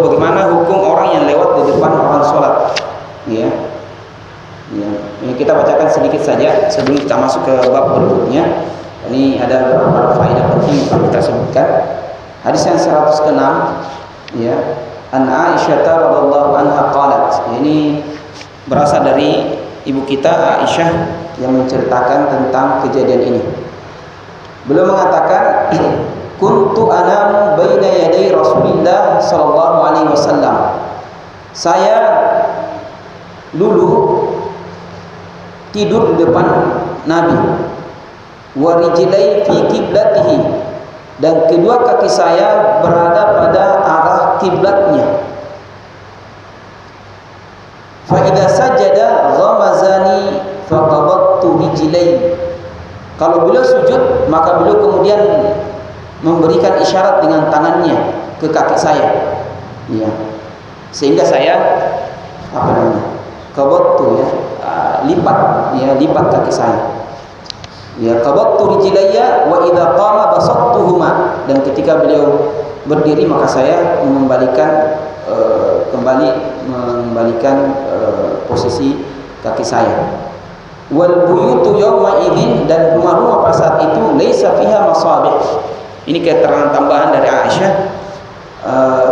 bagaimana hukum orang yang lewat di depan orang sholat, ya. Ya. Ini kita bacakan sedikit saja sebelum kita masuk ke bab berikutnya. Ini ada beberapa faedah penting yang kita sebutkan. Hadis yang 106, ya. An Aisyah radhiyallahu anha qalat. Ini berasal dari ibu kita Aisyah yang menceritakan tentang kejadian ini. Beliau mengatakan, kuntu anamu baina yaday Rasulillah sallallahu alaihi wasallam. Saya dulu tidur di depan Nabi. Wa rijlai fi qiblatihi, dan kedua kaki saya berada pada arah kiblatnya. Fa idza sajada ghamazani faqabattu rijlai. Kalau beliau sujud, maka beliau kemudian memberikan isyarat dengan tangannya ke kaki saya, ya, sehingga saya qabattu, ya, lipat kaki saya, ya, qabattu rijlayya wa idza qama basattuhuma, dan ketika beliau berdiri maka saya mengembalikan posisi kaki saya. Wal buyutu yawma idzin, dan rumah-rumah pada saat itu laisa fiha masabih. Ini keterangan tambahan dari Aisyah.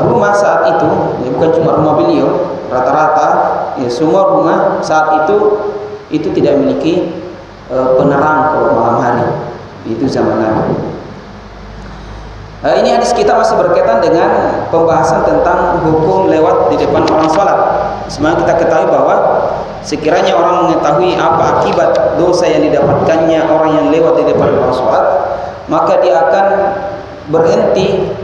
Rumah saat itu, ya, bukan cuma rumah beliau, rata-rata ya, semua rumah saat itu tidak memiliki penerang kalau malam hari. Itu zaman Nabi. Ini hadis kita masih berkaitan dengan pembahasan tentang hukum lewat di depan orang sholat. Sebenarnya kita ketahui bahwa sekiranya orang mengetahui apa akibat dosa yang didapatkannya orang yang lewat di depan orang sholat, maka dia akan berhenti.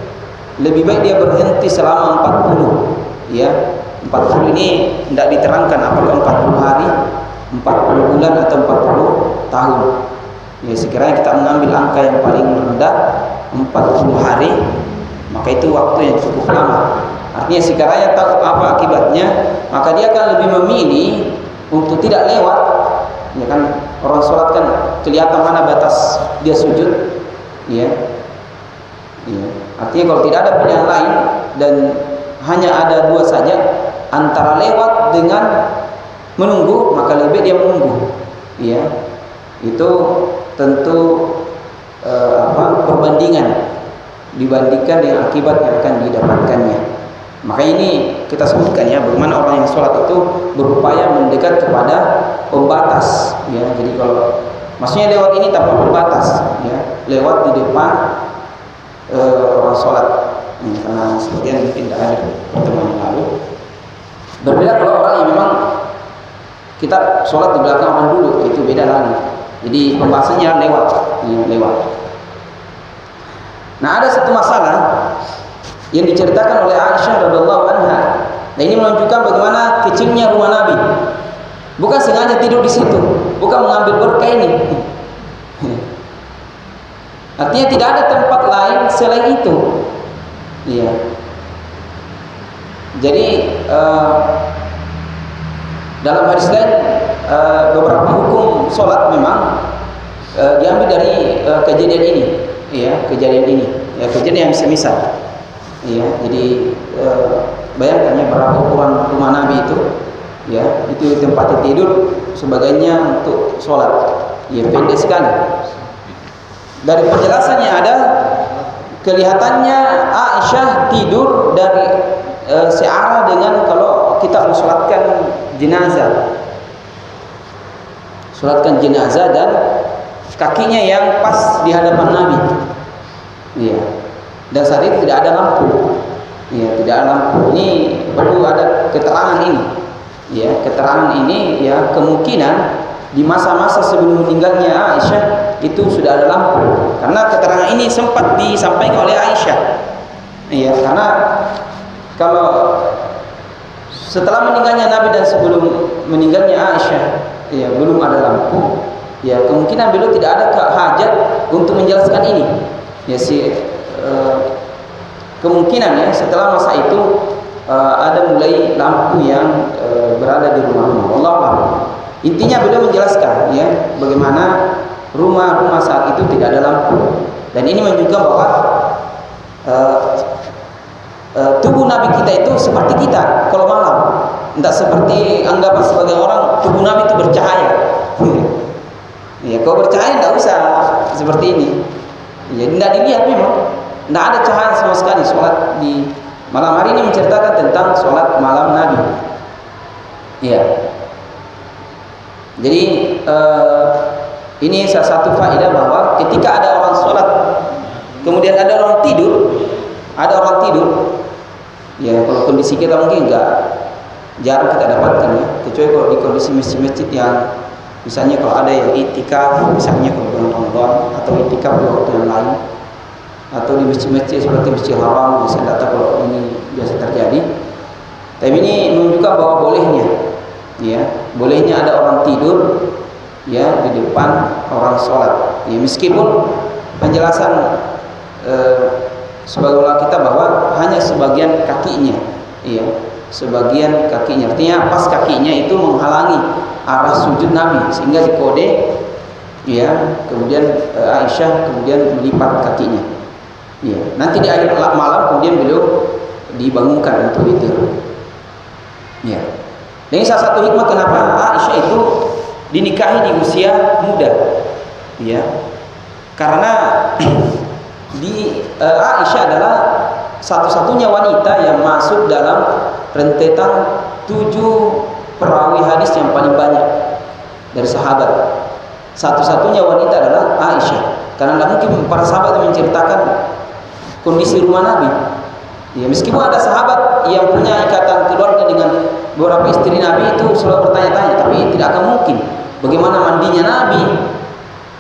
Lebih baik dia berhenti selama 40, ya. 40 ini tidak diterangkan apakah 40 hari, 40 bulan atau 40 tahun. Ya, sekiranya kita mengambil angka yang paling rendah 40 hari, maka itu waktu yang cukup lama. Artinya sekiranya tahu apa akibatnya, maka dia akan lebih memilih untuk tidak lewat. Ya kan, orang sholat kan kelihatan mana batas dia sujud, ya. Ya. Artinya kalau tidak ada pilihan lain dan hanya ada dua saja, antara lewat dengan menunggu, maka lebih dia menunggu. Ya. Itu tentu perbandingan dibandingkan dengan akibat yang akan didapatkannya. Maka ini kita sebutkan, ya, bagaimana orang yang sholat itu berupaya mendekat kepada pembatas, ya. Jadi kalau maksudnya lewat ini tanpa pembatas, ya, lewat di depan orang sholat, karena sebagian mungkin tidak ada pertemuan yang lalu. Berbeda kalau orang yang memang kita sholat di belakang orang dulu, itu beda lagi. Jadi pembahasannya lewat, ya, lewat. Nah, ada satu masalah yang diceritakan oleh Aisyah radhiyallahu anha. Nah, ini menunjukkan bagaimana kecilnya rumah Nabi. Bukan sengaja tidur di situ, bukan mengambil berkah ini. Artinya tidak ada tempat lain selain itu. Iya. Jadi dalam hadis lain beberapa hukum sholat memang diambil dari kejadian ini, ya, kejadian ini, ya, kejadian yang semisal. Iya. Jadi bayangkan, ya, berapa ukuran rumah Nabi itu, ya, itu tempat tidur sebagainya untuk sholat, ya, pendek sekali. Dari penjelasannya ada kelihatannya Aisyah tidur dari searah dengan kalau kita mensolatkan jenazah. Solatkan jenazah dan kakinya yang pas di hadapan Nabi. Iya. Dan saat itu tidak ada lampu. Iya, tidak ada lampu. Ini perlu ada keterangan ini. Ya, keterangan ini, ya, kemungkinan di masa-masa sebelum meninggalnya Aisyah itu sudah ada lampu, karena keterangan ini sempat disampaikan oleh Aisyah. Iya, karena kalau setelah meninggalnya Nabi dan sebelum meninggalnya Aisyah, ya, belum ada lampu, ya, kemungkinan beliau tidak ada hajat untuk menjelaskan ini. Ya, kemungkinan, ya, setelah masa itu ada mulai lampu yang berada di rumah-rumah. Wallahu a'lam. Intinya beliau menjelaskan, ya, bagaimana rumah-rumah saat itu tidak ada lampu, dan ini menunjukkan bahwa tubuh Nabi kita itu seperti kita kalau malam, tidak seperti anggapan sebagai orang tubuh Nabi itu bercahaya. Ya, kalau bercahaya tidak usah seperti ini. Ya, tidak dilihat memang, tidak ada cahaya sama sekali. Sholat di malam hari ini menceritakan tentang sholat malam Nabi. Ya. Jadi ini salah satu faedah bahwa ketika ada orang sholat, kemudian ada orang tidur, ya kalau kondisi kita mungkin jarang kita dapatkan ya, kecuali kalau di kondisi masjid-masjid yang misalnya kalau ada yang itikaf, misalnya kalau bulan Ramadan, atau itikaf di waktu yang lain, atau di masjid-masjid seperti Masjid Haram, saya tidak tahu kalau ini biasa terjadi. Tapi ini menunjukkan bahwa bolehnya ada orang tidur ya di depan orang sholat. Ya, meskipun penjelasan sebagai ulama kita bahwa hanya sebagian kakinya, ya, sebagian kakinya, artinya pas kakinya itu menghalangi arah sujud Nabi sehingga dikode, ya, kemudian Aisyah kemudian melipat kakinya, ya. Nanti di akhir malam kemudian beliau dibangunkan untuk witir, ya. Dan ini salah satu hikmah kenapa Aisyah itu dinikahi di usia muda, ya, karena Aisyah adalah satu-satunya wanita yang masuk dalam rentetan 7 perawi hadis yang paling banyak dari sahabat. Satu-satunya wanita adalah Aisyah, karena tidak mungkin para sahabat menceritakan kondisi rumah Nabi. Ya, meskipun ada sahabat yang punya ikatan keluarga dengan beberapa istri Nabi itu selalu bertanya-tanya, tapi tidak akan mungkin bagaimana mandinya Nabi.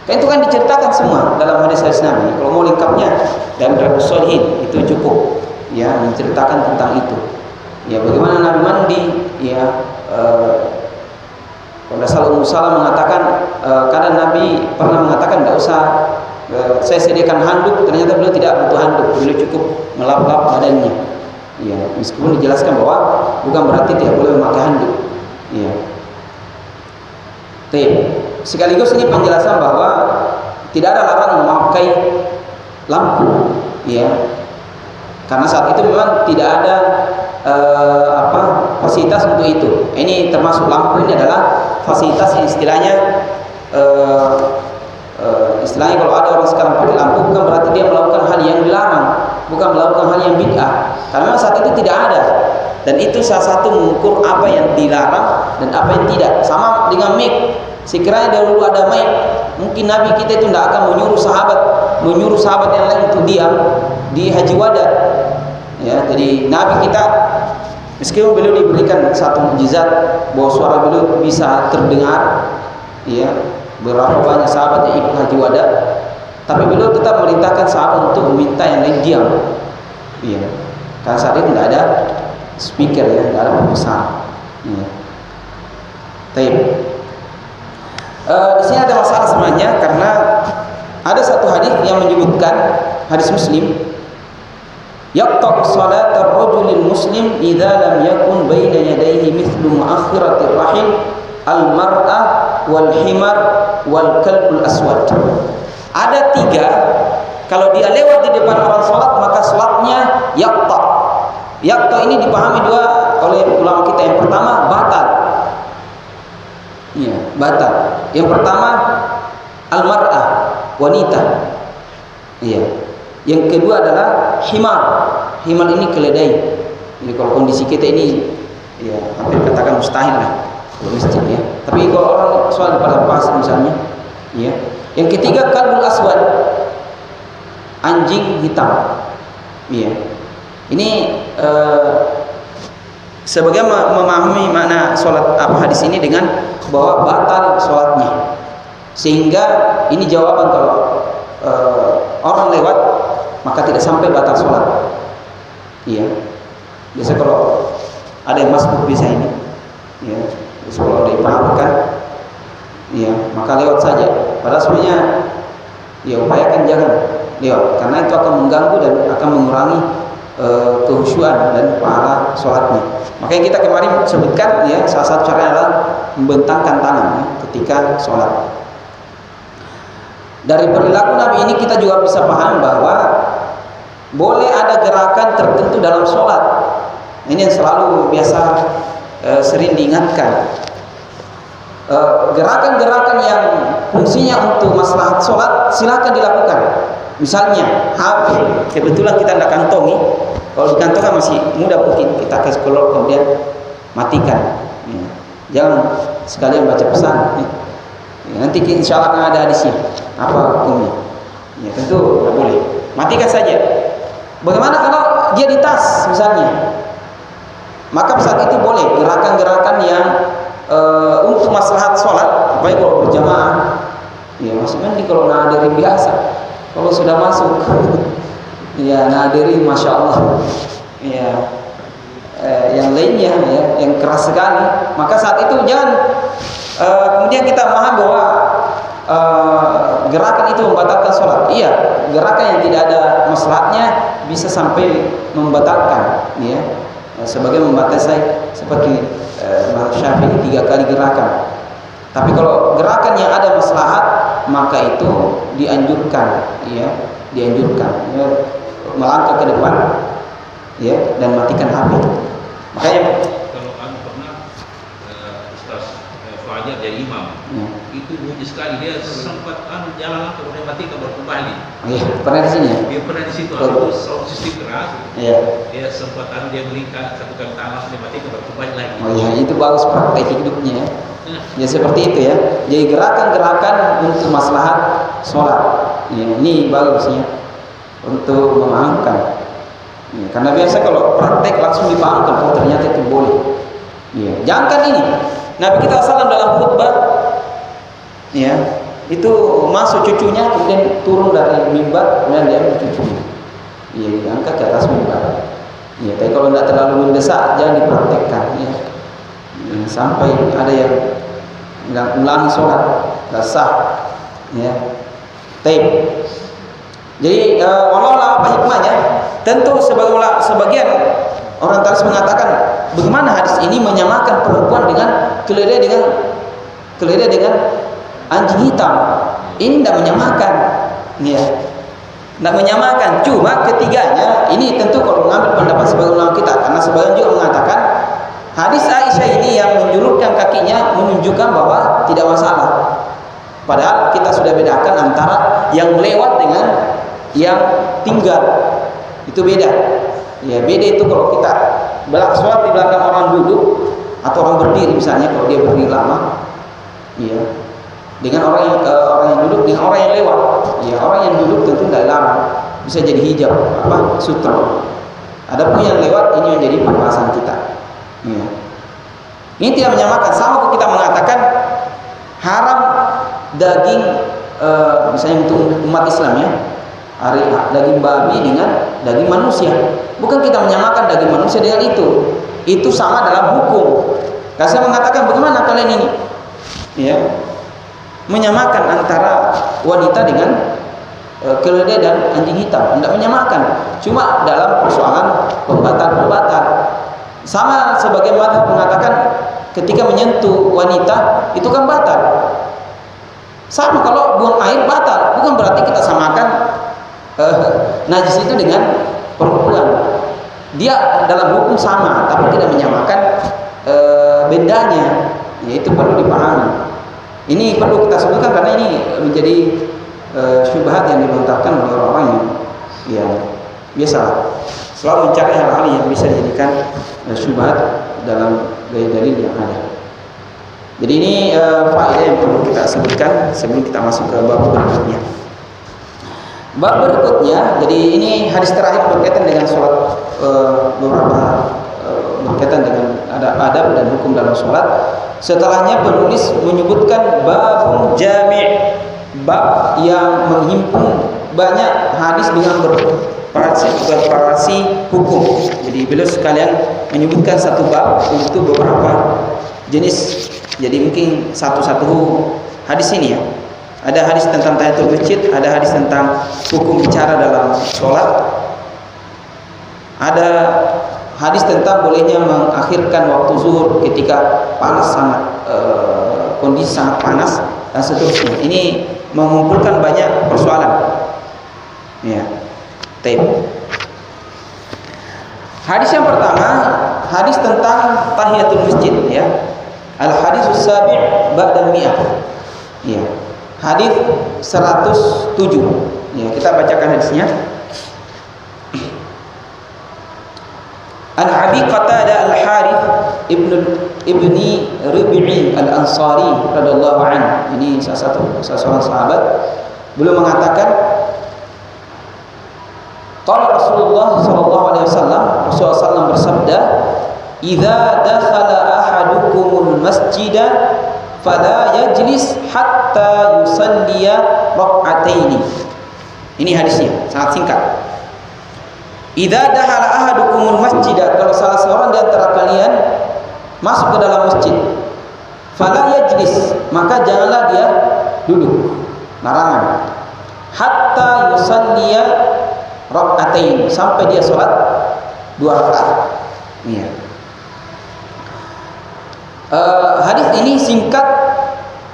Kan itu kan diceritakan semua dalam hadis-hadis Nabi. Kalau mau lengkapnya dalam Riyadhus Shalihin itu cukup, ya, menceritakan tentang itu. Ya, bagaimana Nabi mandi, ya. Kalau Ummu Salamah mengatakan kadang Nabi pernah mengatakan tidak usah saya sediakan handuk, ternyata beliau tidak butuh handuk, beliau cukup melap-lap badannya. Ya, meskipun dijelaskan bahwa bukan berarti tidak boleh memakai handuk. Ya. Sekaligus ini penjelasan bahwa tidak ada larangan memakai lampu, ya, karena saat itu memang tidak ada fasilitas untuk itu. Ini termasuk lampu ini adalah fasilitas yang istilahnya kalau ada orang sekarang pakai lampu bukan berarti dia melakukan hal yang dilarang, bukan melakukan hal yang bid'ah, karena memang saat itu tidak ada. Dan itu salah satu mengukur apa yang dilarang dan apa yang tidak. Sama dengan mic. Sekiranya dahulu ada mic, mungkin Nabi kita itu tidak akan menyuruh sahabat yang lain untuk diam di Haji Wada. Ya, jadi Nabi kita meskipun beliau diberikan satu mukjizat bahwa suara beliau bisa terdengar, ya, berapa banyak sahabat yang ikut Haji Wada, tapi beliau tetap memerintahkan sahabat untuk meminta yang lain diam. Ya, karena saat itu tidak ada speaker, ya, tidak ada pembicaraan. Ya. Di sini ada masalah sebenarnya karena ada satu hadis yang menyebutkan, hadis Muslim, yaqta' salat ar-rajulil muslim idza lam yakun baina yadayhi mithlu mu'akhiratir rahim al-mar'ah wal himar wal kalbul aswad. Ada 3, kalau dia lewat di depan orang salat maka salatnya yaqta'. Yaqta' ini dipahami dua oleh ulama kita. Yang pertama batal. Ya, batal. Yang pertama al-mar'ah, wanita. Iya. Yang kedua adalah himar. Himar ini keledai. Jadi kalau kondisi kita ini, ya, hampir katakan mustahil lah kalau masjid, ya. Tapi kalau orang soal pada pasar misalnya, ya. Yang ketiga kalbul aswad, anjing hitam. Iya. Ini sebagai memahami makna sholat hadis ini dengan bahwa batal sholatnya, sehingga ini jawaban kalau orang lewat maka tidak sampai batal sholat. Iya, biasa kalau ada yang masuk bisa ini, ya, biasa kalau ada yang pahamkan, ya, maka lewat saja. Padahal sebenarnya, ya, upayakan jangan lewat, karena itu akan mengganggu dan akan mengurangi kehusyuan dan pahala sholatnya. Makanya kita kemarin sebutkan, ya, salah satu caranya adalah membentangkan tangan, ya, ketika sholat. Dari perilaku Nabi ini kita juga bisa paham bahwa boleh ada gerakan tertentu dalam sholat. Ini yang selalu biasa sering diingatkan. Gerakan-gerakan yang fungsinya untuk maslahat sholat silakan dilakukan. Misalnya HP, kebetulan kita tidak kantongi. Kalau dikantongkan masih mudah, mungkin kita ke scroll kemudian matikan. Jangan sekalian baca pesan. Nanti insya Allah akan ada hadisnya. Apa hukumnya? Ya tentu tidak boleh. Matikan saja. Bagaimana kalau dia di tas misalnya? Maka saat itu boleh gerakan-gerakan yang untuk maslahat sholat, baik kalau berjamaah. Ya masih mending kalau nadiri biasa. Kalau sudah masuk, ya nadiri masya Allah. Ya. Yang lainnya ya, yang keras sekali, maka saat itu jangan kemudian kita memahami bahwa gerakan itu membatalkan sholat. Iya, gerakan yang tidak ada maslahatnya bisa sampai membatalkan, ya, sebagai membatasi seperti Syafi'i 3 kali gerakan. Tapi kalau gerakan yang ada maslahat, maka itu dianjurkan, ya, dianjurkan, ya, melangkah ke depan, ya, dan matikan HP. Makanya kalau pernah Ustaz Fajar jadi imam, itu muji sekali, dia sempat jalan langkah kemudian matikan baru kembali. Iya, pernah di sini ya? Dia pernah di situ, itu sistem keras. Iya. Dia sempat dia melingkar satu kali tanah, dia matikan baru kembali lagi. Oh iya, itu bagus praktek hidupnya ya. Ya seperti itu ya. Jadi gerakan-gerakan untuk maslahat sholat. Ya, ini bagusnya untuk memahamkan. Ya, karena biasa kalau praktek langsung dipahamkan, oh ternyata itu boleh. Ya, jangankan ini. Nabi kita SAW dalam khutbah, ya, itu masuk cucunya kemudian turun dari mimbar kemudian dia ambil cucunya. Ya, diangkat ke atas mimbar. Ya, tapi kalau tidak terlalu mendesak jangan dipraktekkan. Ya. Ya, sampai ada yang ulangi sholat, tidak sah. Ya, tape. Jadi walau apa hikmahnya? Tentu sebagian orang taris mengatakan bagaimana hadis ini menyamakan perempuan dengan keledai dengan anjing hitam. Ini tidak menyamakan, ya, tidak menyamakan. Cuma ketiganya ini tentu kalau mengambil pendapat sebagian ulama kita, karena sebagian juga mengatakan hadis Aisyah ini yang menjulurkan kakinya menunjukkan bahwa tidak masalah. Padahal kita sudah bedakan antara yang lewat dengan yang tinggal, itu beda. Ya, beda itu kalau kita sholat di belakang orang duduk atau orang berdiri misalnya, kalau dia berdiri lama, ya, dengan orang yang duduk dengan orang yang lewat. Ya, orang yang duduk tentu tidak lama, bisa jadi hijab, sutra. Adapun yang lewat ini menjadi pembahasan kita. Ya. Ini tidak menyamakan. Sama kita mengatakan haram daging misalnya untuk umat Islam ya. Daging babi dengan daging manusia. Bukan kita menyamakan daging manusia dengan itu. Itu sama dalam hukum. Karena saya mengatakan bagaimana kalian ini, ya, menyamakan antara wanita dengan keledai dan anjing hitam. Tidak menyamakan. Cuma dalam persoalan pembatal. Sama sebagai mazhab mengatakan ketika menyentuh wanita itu kan batal. Sama kalau buang air batal. Bukan berarti kita samakan najis itu dengan perempuan. Dia dalam hukum sama, tapi tidak menyamakan bendanya. Ya, itu perlu dipahami. Ini perlu kita sebutkan karena ini menjadi syubhat yang dilontarkan oleh orang-orang yang biasa selalu mencari hal-hal yang bisa dijadikan syubhat dalam dalil yang ada. Jadi ini faedah yang perlu kita sebutkan sebelum kita masuk ke bab berikutnya. Bab berikutnya, jadi ini hadis terakhir berkaitan dengan sholat, beberapa berkaitan dengan adab dan hukum dalam sholat. Setelahnya penulis menyebutkan babun jami', bab yang menghimpun banyak hadis dengan bervariasi hukum. Jadi beliau sekalian menyebutkan satu bab untuk beberapa jenis. Jadi mungkin satu-satu hadis ini ya. Ada hadis tentang tahiyatul masjid, ada hadis tentang hukum bicara dalam sholat, ada hadis tentang bolehnya mengakhirkan waktu zuhur ketika panas sangat, kondisi sangat panas dan seterusnya. Ini mengumpulkan banyak persoalan. Ya, tape. Hadis yang pertama, hadis tentang tahiyatul masjid ya. Al hadisus sabi' ba'dal mi'ah. Ya. Hadis 107. Ya, kita bacakan hadisnya. An Abi Qatadah Al-Harith ibni Rabi'i Al-Ansari radhiyallahu anhu. Ini salah seorang sahabat. Beliau mengatakan, qala Rasulullah sallallahu alaihi wasallam, Rasulullah sallallahu bersabda, "Idza dakhala ahadukumul masjida fala yajlis hatta yusalliya rak'ataini." Ini hadisnya, sangat singkat. Idza dakhala ahadukumul masjida, kalau salah seorang di antara kalian masuk ke dalam masjid, fala yajlis, maka janganlah dia duduk. Larangan. Hatta yusalliya rak'atain, sampai dia sholat 2 rakaat. Iya. Hadis ini singkat,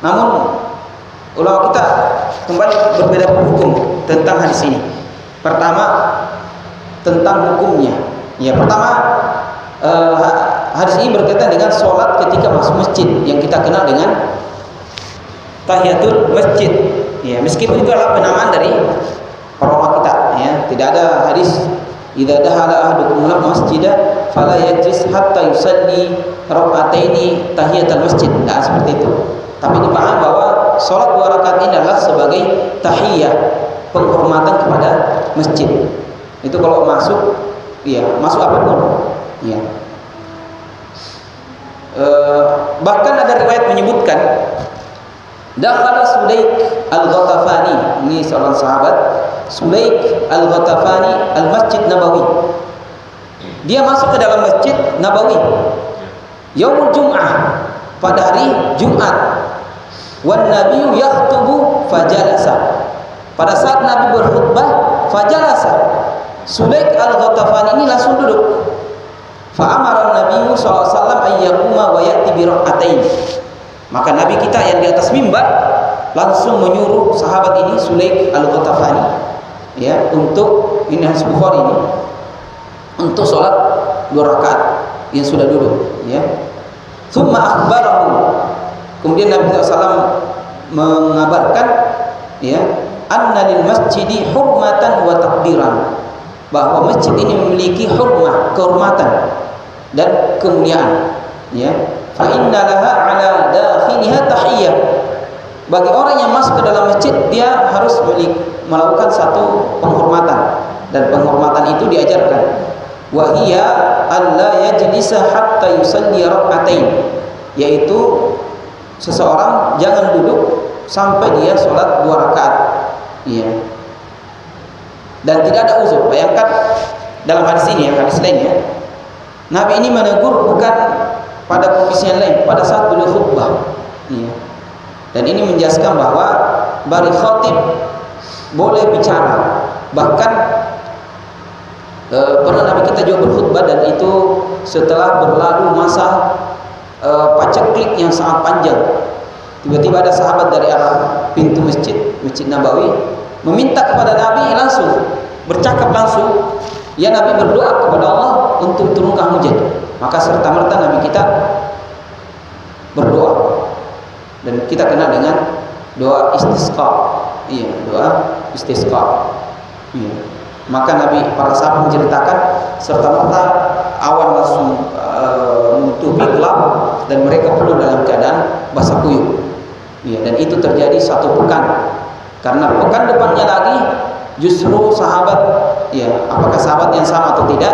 namun ulama kita kembali berbeda hukum tentang hadis ini. Pertama, tentang hukumnya. Ya, pertama, hadis ini berkaitan dengan sholat ketika masuk masjid yang kita kenal dengan tahiyatul masjid. Ya, meskipun itu adalah penamaan dari para ulama kita, ya, tidak ada hadis idza dakhala ahadukum masjida fala yajlis hatta yusalli rak'ataini tahiyatul masjid. Nah, seperti itu. Tapi dipahami bahwa salat 2 rakaat ini adalah sebagai tahiyah, penghormatan kepada masjid. Itu kalau masuk, ya, masuk apapun, ya. Bahkan ada riwayat menyebutkan dakhala Sulaik Al-Ghatafani, ini seorang sahabat, Sulaik Al-Ghatafani Al-Masjid Nabawi. Dia masuk ke dalam Masjid Nabawi Yaumul Jum'ah, pada hari Jumat. Wan nabiyyu yakhutubu fajalasa. Pada saat Nabi berkhutbah, fajalasa. Sulaik Al-Ghatafani ini langsung duduk. Fa amara Nabi sallallahu alaihi wasallam ayyakuma wa ya'ti bi rak'atain. Maka Nabi kita yang di atas mimbar langsung menyuruh sahabat ini, Sulaik Al-Ghatafani, ya, untuk, ini hadis Bukhari ini, untuk sholat 2 rakaat yang sudah duduk, ya. Tsumma akhbarahu, kemudian Nabi SAW mengabarkan, ya, anna lil masjidi hurmatan wa takbiran, bahwa masjid ini memiliki kehormatan dan kemuliaan, ya. Fa inna laha 'ala dakhiliha tahiyyah. Bagi orang yang masuk ke dalam masjid, dia harus melakukan satu penghormatan, dan penghormatan itu diajarkan. Wa hiya alla yajlisa hatta yusalli rak'atain, yaitu seseorang jangan duduk sampai dia sholat 2 rakaat. Iya. Dan tidak ada uzur. Bayangkan dalam hadis ini, hadis lainnya, Nabi ini menegur bukan pada kondisi yang lain, pada saat beliau khutbah. Iya. Dan ini menjelaskan bahwa bari khatib boleh bicara. Bahkan pernah Nabi kita juga berkhutbah, dan itu setelah berlalu masa paceklik yang sangat panjang. Tiba-tiba ada sahabat dari arah pintu Masjid Nabawi meminta kepada Nabi langsung, bercakap langsung, ya Nabi berdoa kepada Allah untuk turunkan hujan. Maka serta-merta Nabi kita berdoa, dan kita kenal dengan doa istisqa. Iya, doa istisqa. Iya. Maka Nabi, para sahabat menceritakan, serta-merta awan langsung menutupi gelap, dan mereka penuh dalam keadaan basah kuyup. Iya, dan itu terjadi 1 pekan. Karena pekan depannya lagi justru sahabat, ya, apakah sahabat yang sama atau tidak,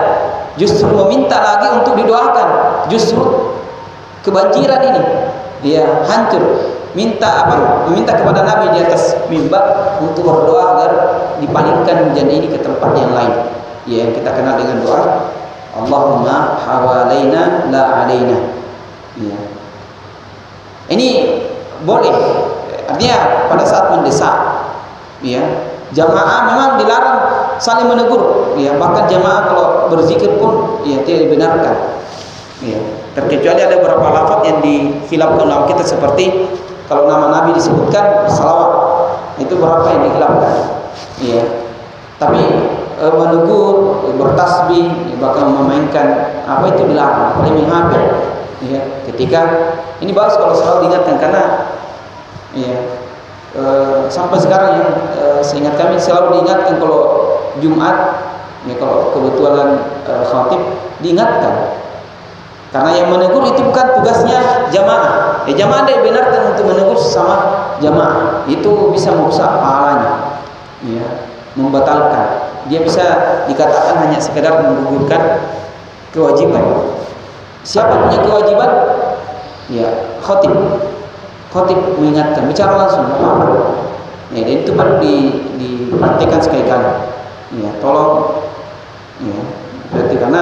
justru meminta lagi untuk didoakan. Justru kebanjiran ini, ya, hancur. Meminta kepada Nabi di atas mimbar untuk berdoa agar dipalingkan hujan ini ke tempat yang lain. Ya, yang kita kenal dengan doa Allahumma hawalaina la alaina. Ya. Ini boleh, artinya pada saat mendesak, ya, jamaah memang dilarang saling menegur, ya, bahkan jamaah kalau berzikir pun, ya, tidak dibenarkan, ya, terkecuali ada beberapa lafaz yang dikhilafkan ulama kita, seperti kalau nama Nabi disebutkan salawat, itu berapa yang dikhilafkan, ya. Tapi menegur, bertasbih, bahkan memainkan apa itu dilarang, apalagi main HP. Ya, ketika ini bagus kalau selalu diingatkan karena ya sampai sekarang yang seingat kami selalu diingatkan kalau Jumat, ya kalau kebetulan khatib diingatkan. Karena yang menegur itu bukan tugasnya jamaah. Ya jamaah dibenarkan untuk menegur sesama jamaah. Itu bisa merusak pahalanya. Ya, membatalkan. Dia bisa dikatakan hanya sekedar menggugurkan kewajiban. Siapa punya kewajiban? Ya, khatib. Khatib mengingatkan, bicara langsung. Ya, dan itu perlu diperhatikan sekali-kali. Ya, tolong. Ya, berarti karena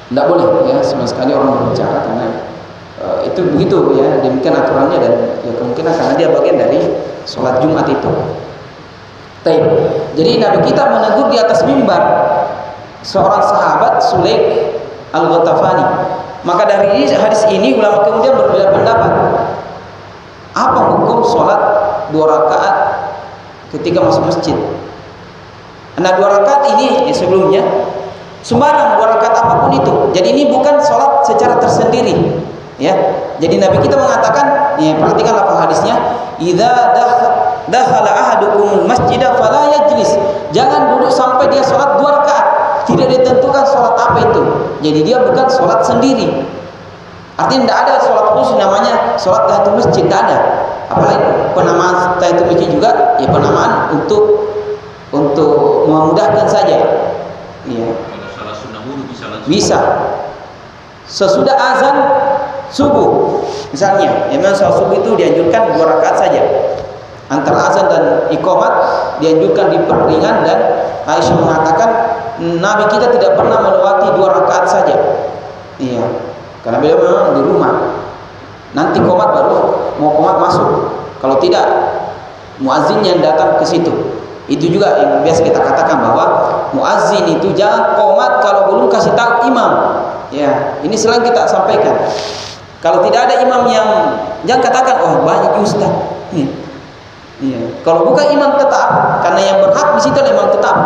tidak boleh ya sama sekali orang berbicara karena itu begitu ya, demikian aturannya dan ya kemungkinan karena dia bagian dari sholat Jumat itu. Jadi Nabi kita menegur di atas mimbar seorang sahabat Sulaik Al-Ghatafani. Maka dari hadis ini ulama kemudian berbeda pendapat. Apa hukum sholat 2 rakaat ketika masuk masjid? Nah 2 rakaat ini sebelumnya sembarang 2 rakaat apapun itu. Jadi ini bukan sholat secara tersendiri. Ya. Jadi Nabi kita mengatakan, ya perhatikan lafaz hadisnya, idza dakhala ahadukumul masjidah fala yajlis. Jangan duduk sampai dia sholat 2 rakaat. Tidak ditentukan sholat apa itu. Jadi dia bukan sholat sendiri. Artinya tidak ada sholat khusus namanya sholat tahiyatul masjid, tidak ada. Apalagi penamaan tahiyatul masjid juga ya penamaan untuk memudahkan saja. Iya. Kalau salah sunnah wudu bisa langsung. Bisa. Sesudah azan subuh, misalnya, ya memang sholat subuh itu dianjurkan 2 rakaat saja. Antara azan dan iqamat dianjurkan diperingan dan Aisyah mengatakan Nabi kita tidak pernah melewati 2 rakaat saja. Iya. Karena beliau memang di rumah. Nanti qomat baru mau qomat masuk. Kalau tidak muazzin yang datang ke situ. Itu juga yang biasa kita katakan bahwa muazzin itu jangan qomat kalau belum kasih tahu imam. Ya, ini selalu kita sampaikan. Kalau tidak ada imam yang jangan katakan oh banyak ustaz. Iya. Kalau bukan imam tetap, karena yang berhak di situ adalah imam tetap.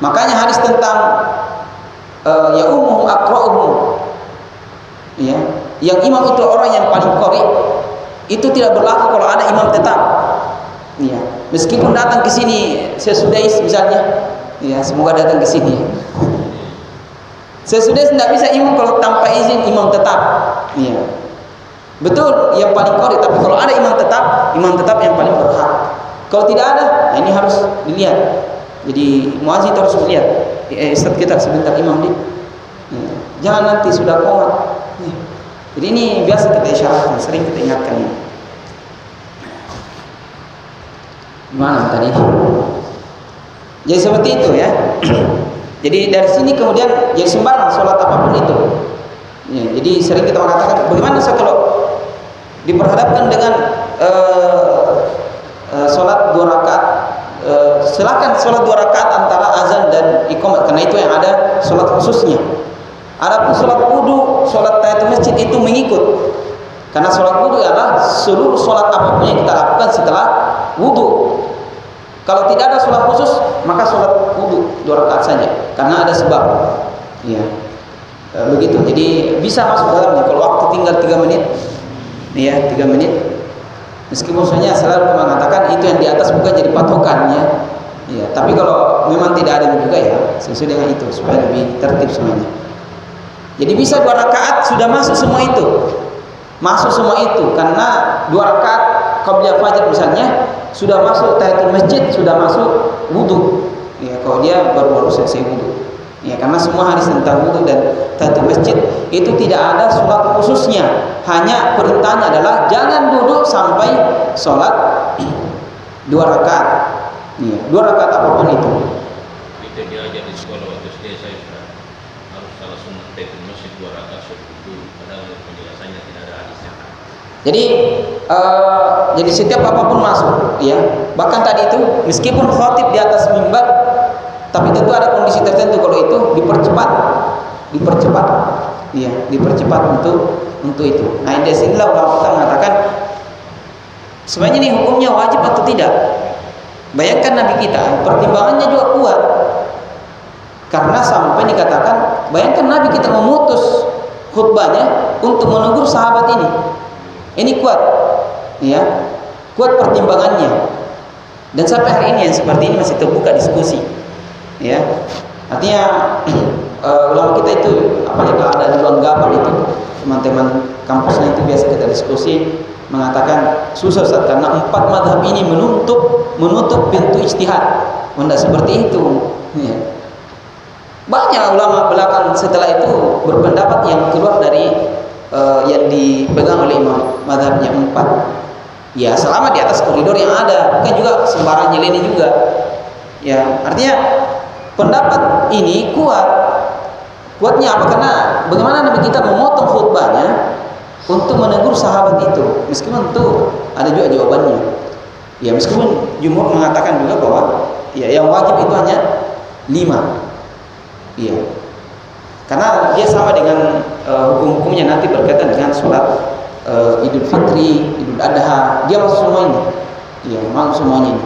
Makanya hadis tentang ya ummuhum aqra'uhum. Ya, yang imam itu orang yang paling qari. Itu tidak berlaku kalau ada imam tetap. Iya. Meskipun datang ke sini sesudah misalnya, ya semoga datang ke sini. Sesudah tidak bisa imam kalau tanpa izin imam tetap. Iya. Betul, yang paling qari, tapi kalau ada imam tetap yang paling berhak. Kalau tidak ada, ini harus dilihat. Jadi muazzin harus melihat. Ustaz kita sebentar imam di. Ya. Jangan nanti sudah qomat. Ya. Jadi ini biasa kita isyaratkan, sering kita ingatkan ini. Mana tadi? Jadi seperti itu ya. Jadi dari sini kemudian jadi sembarang sholat apapun itu. Ya, jadi sering kita mengatakan bagaimana kalau diperhadapkan dengan sholat 2 rakaat, silakan sholat 2 rakaat antara azan dan iqamat karena itu yang ada sholat khususnya. Adapun sholat wudu, sholat tahiyatul masjid itu mengikut. Karena sholat wudu adalah seluruh sholat apapun yang kita lakukan setelah wudu. Kalau tidak ada sholat khusus, maka sholat wudu 2 rakaat saja. Karena ada sebab. Ya, begitu. Jadi bisa masuk dalamnya. Kalau waktu tinggal 3 menit, ya 3 menit. Meskipun sebenarnya selalu mengatakan itu yang di atas bukan jadi patokan ya. Ya, tapi kalau memang tidak ada juga ya sesuai dengan itu supaya lebih tertib semuanya. Jadi bisa 2 rakaat sudah masuk semua itu. Masuk semua itu karena 2 rakaat qabliyah fajar misalnya sudah masuk tahiyatul masjid, sudah masuk wudu. Ya, kalau dia baru selesai wudu. Ya, karena semua hadis tentang wudu dan tahiyatul masjid itu tidak ada sholat khususnya. Hanya perintahnya adalah jangan duduk sampai sholat 2 rakaat. Ya, 2 rakaat apapun itu. Kita diajar di sekolah waktu SD saya sudah harus salah sunnah tahiyatul masjid 2 rakaat sebelum wudu. Padahal penjelasannya tidak ada hadisnya. Jadi setiap apapun masuk, ya. Bahkan tadi itu meskipun khatib di atas mimbar, tapi tentu ada kondisi tertentu kalau itu dipercepat, ya, dipercepat untuk itu. Nah, dari sinilah ulama kita mengatakan sebenarnya ini hukumnya wajib atau tidak? Bayangkan Nabi kita, pertimbangannya juga kuat. Karena sampai dikatakan, bayangkan Nabi kita memutus khutbahnya untuk menegur sahabat ini. Ini kuat, ya, kuat pertimbangannya. Dan sampai hari ini yang seperti ini masih terbuka diskusi, ya. Artinya ulama kita itu, apalagi kalau ada di ruang gabah itu, teman-teman kampusnya itu biasa kita diskusi, mengatakan susah Ustaz, karena 4 mazhab ini menutup pintu ijtihad. Tidak seperti itu, ya. Banyak ulama belakang setelah itu berpendapat yang keluar dari yang dipegang oleh imam mazhabnya 4. Ya, selama di atas koridor yang ada, bukan juga sembarang nyeleneh juga. Ya, artinya pendapat ini kuat. Kuatnya apa? Karena bagaimana Nabi kita memotong khutbahnya untuk menegur sahabat itu, meskipun itu ada juga jawabannya. Ya, meskipun jumhur mengatakan juga bahwa ya yang wajib itu hanya 5. Iya. Karena dia sama dengan hukum-hukumnya nanti berkaitan dengan sholat Idul Fitri, Idul Adha, dia masuk semua ini. Iya, masuk semuanya ini.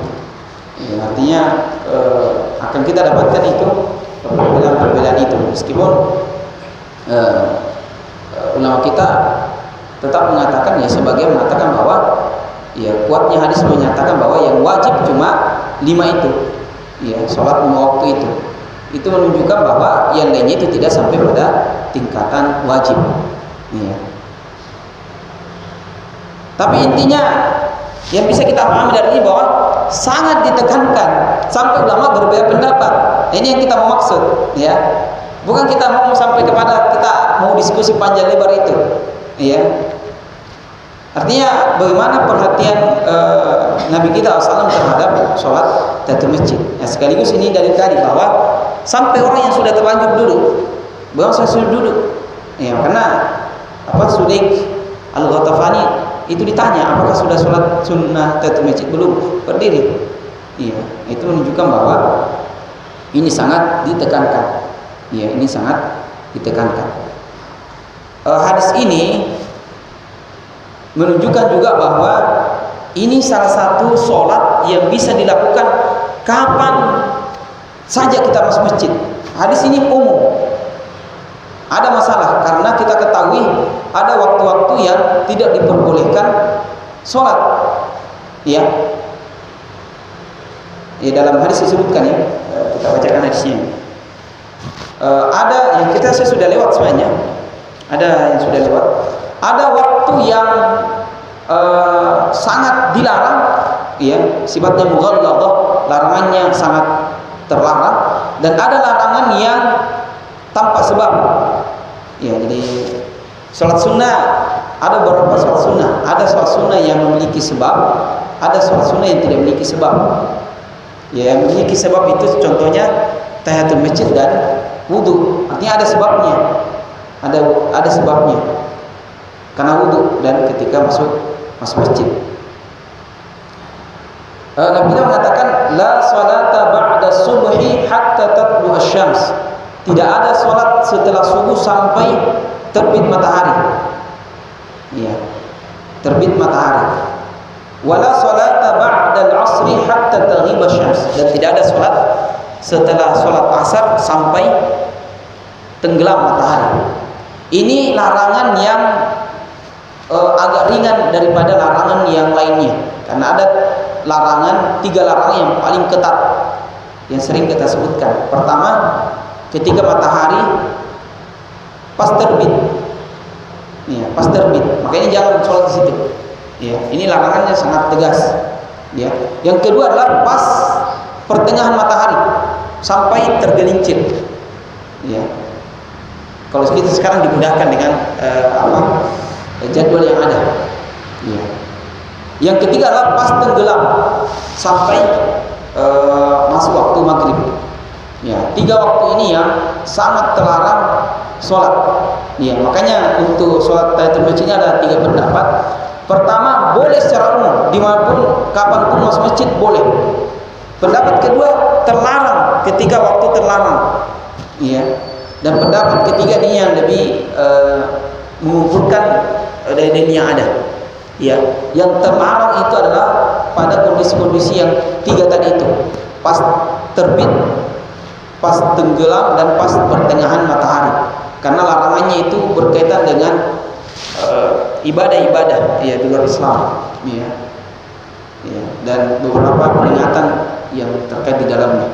Ya, artinya akan kita dapatkan itu perbedaan itu, meskipun ulama kita tetap mengatakan, ya sebagian mengatakan bahwa ya kuatnya hadis menyatakan bahwa yang wajib cuma 5 itu. Ya, sholat 5 waktu itu. Itu menunjukkan bahwa yang lainnya itu tidak sampai pada tingkatan wajib. Ya. Tapi intinya yang bisa kita pahami dari ini bahwa sangat ditekankan sampai ulama berbeda pendapat. Ini yang kita mau maksud, ya. Bukan kita mau sampai kepada kita mau diskusi panjang lebar itu, ya. Artinya bagaimana perhatian Nabi kita SAW terhadap sholat tahiyatul masjid. Ya, sekaligus ini dari tadi bahwa sampai orang yang sudah terlanjur duduk, bukan sudah duduk, ya, karena Sulaik Al-Ghatafani itu ditanya apakah sudah sholat sunnah tahiyatul masjid, belum, berdiri. Iya, itu menunjukkan bahwa ini sangat ditekankan. Iya, ini sangat ditekankan. Hadis ini menunjukkan juga bahwa ini salah satu sholat yang bisa dilakukan kapan saja kita masuk masjid. Hadis ini umum. Ada masalah karena kita ketahui ada waktu-waktu yang tidak diperbolehkan sholat. Ya. Ya, dalam hadis disebutkan, ya. Kita bacakan hadisnya. Ada yang saya sudah lewat semuanya. Ada yang sudah lewat. Ada waktu yang sangat dilarang, ya, sifatnya mughalladhah, larangannya sangat terlarang, dan ada larangan yang tanpa sebab. Ya, jadi sholat sunnah ada beberapa sholat sunnah. Ada sholat sunnah yang memiliki sebab, ada sholat sunnah yang tidak memiliki sebab. Ya, yang memiliki sebab itu contohnya tahiyatul masjid dan wudu. Artinya ada sebabnya. Ada sebabnya. Karena wudu dan ketika masuk masjid. Nabi kita mengatakan la salata ba'da subhi hatta tatlu asy-syams. Tidak ada salat setelah subuh sampai terbit matahari. Iya. Terbit matahari. Wala salata ba'da al-'asri hatta taghib asy-syams. Dan tidak ada salat setelah salat asar sampai tenggelam matahari. Ini larangan yang agak ringan daripada larangan yang lainnya, karena ada larangan, 3 larangan yang paling ketat yang sering kita sebutkan. Pertama, ketika matahari pas terbit, ya, pas terbit, makanya jangan sholat di situ. Ya, ini larangannya sangat tegas. Ya. Yang kedua adalah pas pertengahan matahari sampai tergelincir. Ya. Kalau kita sekarang dimudahkan dengan jadwal yang ada. Ya. Yang ketiga adalah pas tenggelam sampai masuk waktu maghrib. Ya, 3 waktu ini yang sangat terlarang sholat. Ya, makanya untuk sholat tahiyatul masjid ada 3 pendapat. Pertama, boleh secara umum, dimanapun, kapanpun masuk masjid boleh. Pendapat kedua, terlarang ketika waktu terlarang. Ya. Dan pendapat ketiga ini yang lebih mengumpulkan dalil yang ada. Ya, yang terlarang itu adalah pada kondisi-kondisi yang 3 tadi itu, pas terbit, pas tenggelam, dan pas pertengahan matahari. Karena larangannya itu berkaitan dengan ibadah-ibadah ya di luar Islam, ya. Ya, dan beberapa peringatan yang terkait di dalamnya.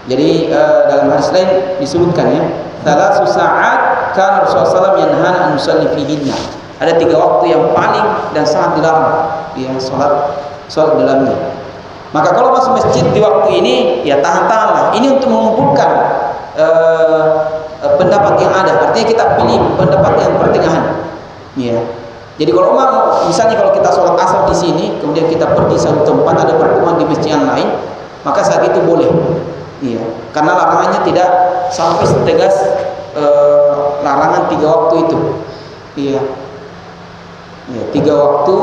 Jadi dalam hadis lain disebutkan ya, salasu sa'at kan Rasulullah SAW yanhana an nusalli fihinna. Ada 3 waktu yang paling dan sangat dilarang ya salat dalamnya. Maka kalau masuk masjid di waktu ini ya tahan-tahanlah. Ini untuk mengumpulkan pendapat yang ada. Artinya kita pilih pendapat yang pertengahan. Ya. Jadi kalau misalnya kalau kita sholat asar di sini, kemudian kita pergi satu tempat ada pertemuan di masjid yang lain, maka saat itu boleh. Iya. Karena larangannya tidak sampai setegas larangan 3 waktu itu. Iya. Ya, 3 waktu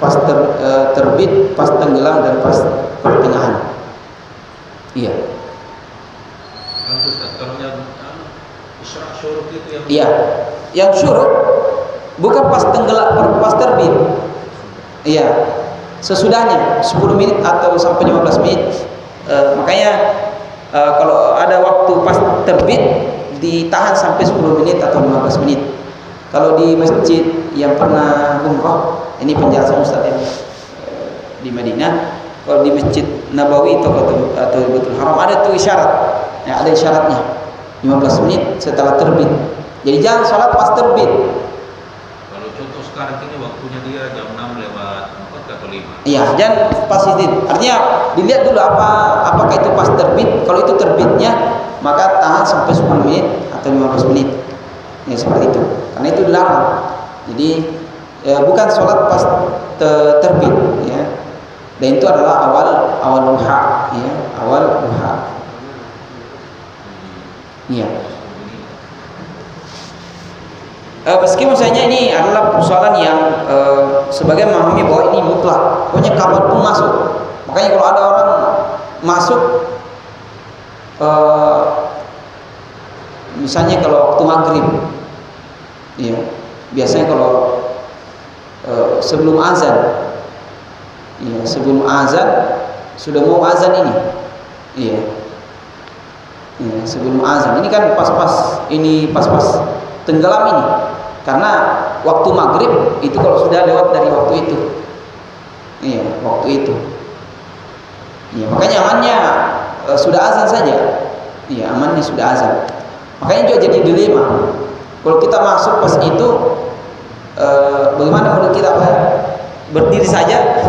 pas terbit, pas tenggelam, dan pas pertengahan. Iya. Kalau yang isyraq syuruk itu yang iya, yang syuruk bukan pas tenggelam, pas terbit. Iya, sesudahnya 10 menit atau sampai 15 menit. Makanya kalau ada waktu pas terbit ditahan sampai 10 menit atau 15 menit. Kalau di masjid yang pernah umrah, ini penjelasan Ustaz ya, di Madinah, kalau di Masjid Nabawi atau Baitul Haram ada tuh isyarat. Ya, ada isyaratnya 15 menit setelah terbit. Jadi jangan sholat pas terbit. Kalau contoh sekarang ini waktunya dia jam 6 lewat 4 atau 5. Iya, jangan pas itu. Artinya dilihat dulu apakah itu pas terbit. Kalau itu terbitnya, maka tahan sampai 10 menit atau 15 menit. Ya seperti itu. Karena itu dilarang. Jadi bukan sholat pas terbit ya. Dan itu adalah awal duha ya, awal duha. Iya. Meski misalnya ini adalah persoalan yang sebagian memahami bahwa ini mutlak, pokoknya kapanpun masuk. Makanya kalau ada orang masuk, misalnya kalau waktu maghrib, ya biasanya kalau sebelum azan, ya sebelum azan sudah mau azan ini, iya. Ya, sebelum azan ini kan pas-pas tenggelam ini, karena waktu maghrib itu kalau sudah lewat dari waktu itu, iya waktu itu, ya makanya amannya sudah azan saja, iya amannya sudah azan. Makanya juga jadi dilema, kalau kita masuk pas itu bagaimana menurut kita, berdiri saja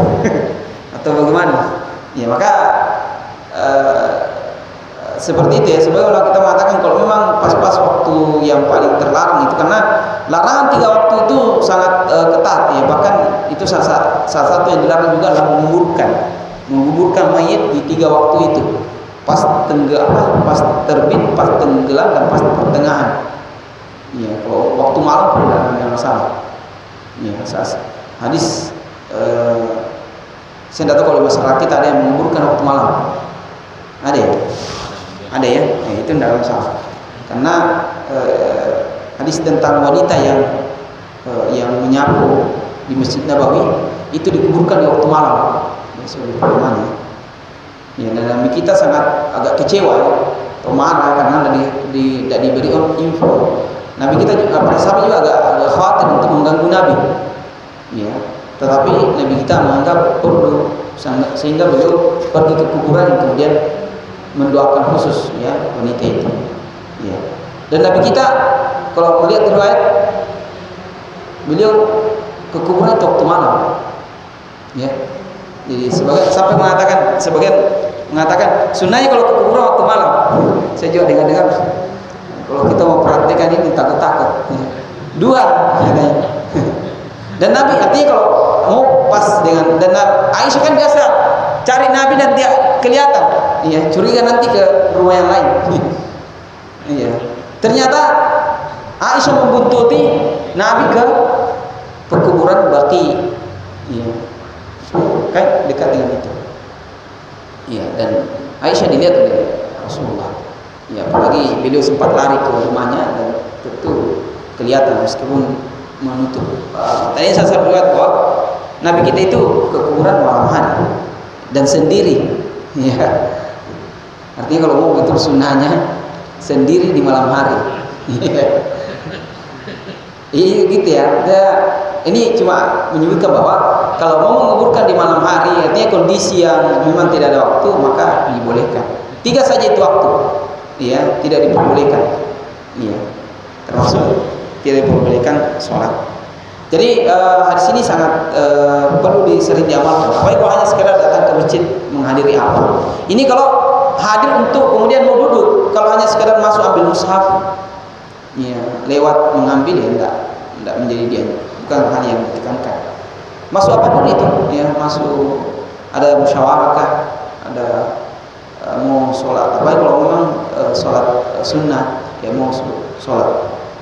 atau bagaimana? Ya maka seperti itu ya. Sebenarnya kita mengatakan kalau memang pas-pas waktu yang paling terlarang itu, karena larangan 3 waktu itu sangat ketat ya. Bahkan itu salah satu yang dilarang juga adalah menguburkan mayit di 3 waktu itu. Pas terbit, pas tenggelam, dan pas pertengahan. Ya, kalau waktu malam pun tidak masalah. Ya, hadis saya tidak tahu kalau di masyarakat kita ada yang menguburkan waktu malam. Ada ya? Ada ya? Itu tidak masalah. Karena hadis tentang wanita yang menyapu di Masjid Nabawi itu dikuburkan di waktu malam. Ya, sebagaimana. Ya, dan kita sangat agak kecewa atau marah karena tidak diberi info. Nabi kita juga, para sahabat juga agak khawatir untuk mengganggu Nabi. Ya, tetapi Nabi kita menganggap perlu, sehingga beliau pergi ke kuburan kemudian mendoakan khusus ya wanita itu. Ya. Dan Nabi kita kalau melihat riwayat beliau ke kuburan itu waktu malam. Ya. Jadi sebagian mengatakan sunnahnya kalau ke kuburan waktu malam. Saya juga dengar kalau kita mau praktekkan ini takut-takut. Ya. 2 katanya. Dan Nabi artinya kalau mau pas dengan, dan Aisyah kan biasa cari Nabi dan dia kelihatan, iya, curiga nanti ke rumah yang lain. Iya. Ternyata Aisyah membuntuti Nabi ke kuburan Baqi. Iya. Kan dekat dengan itu. Iya, dan Aisyah dilihat oleh Rasulullah. Ya, apalagi beliau sempat lari ke rumahnya dan tentu kelihatan meskipun menutup. Tadi saya riwayat bahwa Nabi kita itu ke kuburan malam hari dan sendiri. Ya. Artinya kalau mau betul sunnahnya sendiri di malam hari. Iya gitu ya. Ini cuma menyebutkan bahwa kalau mau menguburkan di malam hari, artinya kondisi yang memang tidak ada waktu, maka dibolehkan. 3 saja itu waktu, ya, tidak diperbolehkan. Iya, termasuk tidak diperbolehkan sholat. Jadi hadis ini sangat perlu sering diamalkan. Apalagi kalau hanya sekedar datang ke masjid menghadiri apa. Ini kalau hadir untuk kemudian mau duduk, kalau hanya sekedar masuk ambil mushaf, ya, lewat mengambil ya enggak menjadi dia, bukan hal yang ditekankan. Masuk apapun itu, ya, masuk ada musyawarah, ada mau sholat, apalagi kalau memang sholat sunnah, ya mau sholat.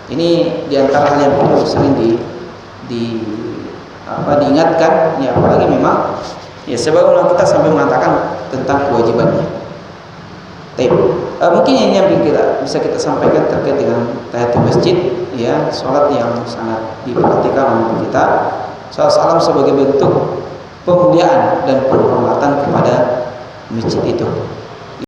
Ini diantara hal yang perlu sering diingatkan, ya, apalagi memang ya sebagaimana kita sampai mengatakan tentang kewajibannya. Mungkin ini yang bisa kita sampaikan terkait dengan tahiyatul masjid, ya, sholat yang sangat diperhatikan oleh kita. Salam sebagai bentuk pemuliaan dan penghormatan kepada masjid itu.